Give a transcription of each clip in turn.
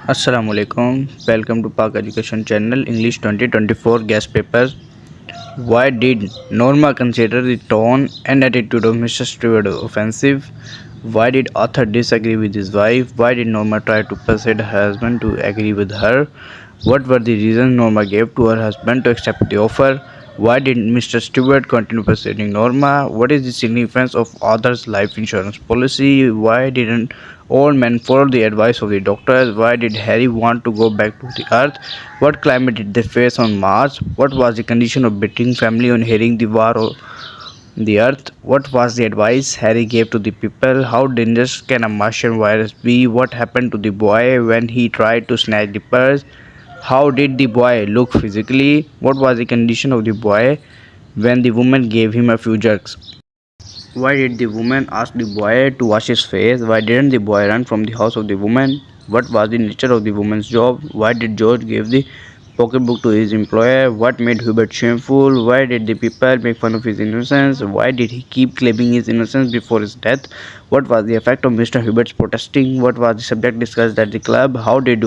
Assalamualaikum. Welcome to Park Education Channel English 2024 guest paper. Why did Norma consider the tone and attitude of Mr. Stewart offensive? Why did author disagree with his wife? Why did Norma try to persuade her husband to agree with her? What were the reasons Norma gave to her husband to accept the offer? Why did Mr. Stewart continue persuading Norma? What is the significance of author's life insurance policy? Why didn't old men follow the advice of the doctors? Why did Harry want to go back to the earth? What climate did they face on Mars? What was the condition of Britain family on hearing the war on the earth? What was the advice Harry gave to the people? How dangerous can a Martian virus be? What happened to the boy when he tried to snatch the purse? How did the boy look physically? What was the condition of the boy when the woman gave him a few jerks? Why did the woman ask the boy to wash his face? Why didn't the boy run from the house of the woman? What was the nature of the woman's job? Why did George give the pocketbook to his employer? What made Hubert shameful? Why did the people make fun of his innocence? Why did he keep claiming his innocence before his death? What was the effect of Mr. Hubert's protesting? What was the subject discussed at the club? How did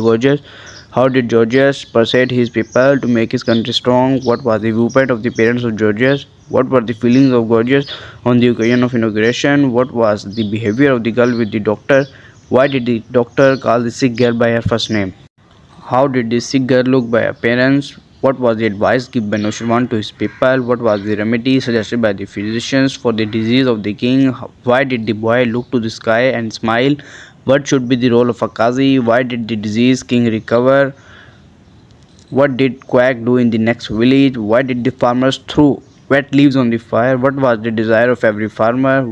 Georgius persuade his people to make his country strong? What was the viewpoint of the parents of Georgius? What were the feelings of Georgius on the occasion of inauguration? What was the behavior of the girl with the doctor? Why did the doctor call the sick girl by her first name? How did the sick girl look by her parents? What was the advice given by Noshirwan to his people? What was the remedy suggested by the physicians for the disease of the king? Why did the boy look to the sky and smile? What should be the role of a Qazi? Why did the diseased king recover? What did Quack do in the next village? Why did the farmers throw wet leaves on the fire? What was the desire of every farmer?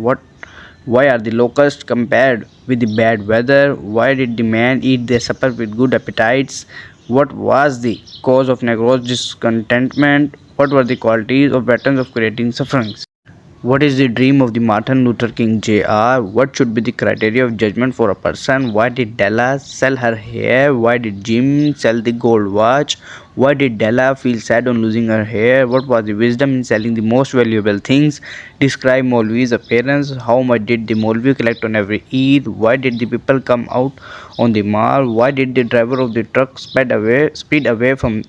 Why are the locusts compared with the bad weather? Why did the man eat their supper with good appetites? What was the cause of Negro's discontentment? What were the qualities of weapons of creating sufferings? What is the dream of the Martin Luther King Jr.? What should be the criteria of judgment for a person? Why did Della sell her hair? Why did Jim sell the gold watch? Why did Della feel sad on losing her hair? What was the wisdom in selling the most valuable things? Describe Maulvi's appearance. How much did the Maulvi collect on every Eid? Why did the people come out on the mall? Why did the driver of the truck speed away from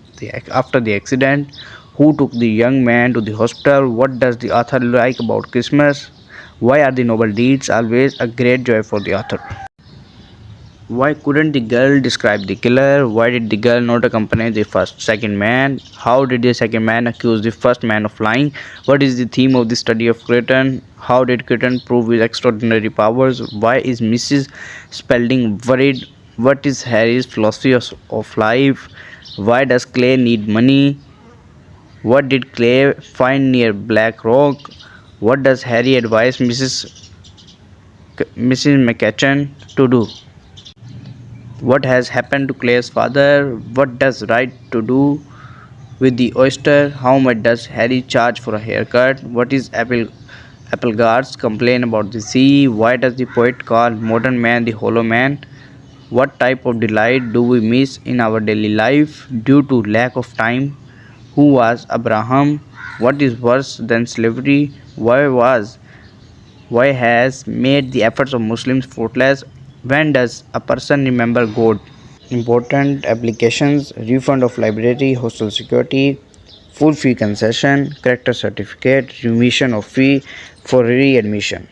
after the accident? Who took the young man to the hospital? What does the author like about Christmas? Why are the noble deeds always a great joy for the author? Why couldn't the girl describe the killer? Why did the girl not accompany the second man? How did the second man accuse the first man of lying? What is the theme of the study of Creighton? How did Creighton prove his extraordinary powers? Why is Mrs. Spalding worried? What is Harry's philosophy of life? Why does Clay need money? What did Clay find near Black Rock? What does Harry advise Mrs. McCutcheon to do? What has happened to Clay's father? What does Wright to do with the oyster? How much does Harry charge for a haircut? What is Applegarth's complaint about the sea? Why does the poet call modern man the hollow man? What type of delight do we miss in our daily life due to lack of time? Who was Abraham? What is worse than slavery? Why has made the efforts of Muslims fruitless? When does a person remember God? Important applications: refund of library, hostel security, full fee concession, character certificate, remission of fee for readmission.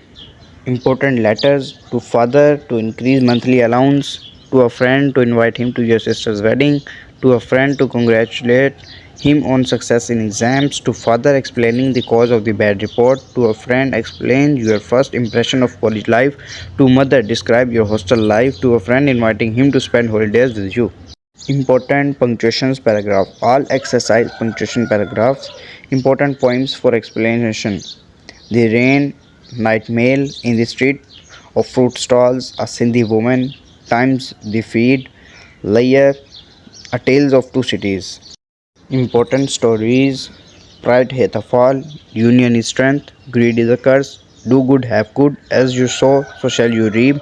Important letters: to father to increase monthly allowance, to a friend to invite him to your sister's wedding, to a friend to congratulate him on success in exams, to father explaining the cause of the bad report, to a friend explain your first impression of college life, to mother describe your hostel life, to a friend inviting him to spend holidays with you. Important punctuations paragraph. All exercise punctuation paragraphs. Important poems for explanation. The rain, night mail, in the street of fruit stalls, a Sindhi woman, times the feed, layer, a tales of two cities. Important stories: pride hath a fall, union is strength, greed is a curse, do good, have good, as you sow, so shall you reap,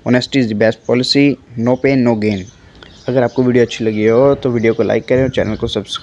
honesty is the best policy, no pain, no gain. अगर आपको video अच्छी लगी हो तो video को like करें और channel को सब्सक्राइब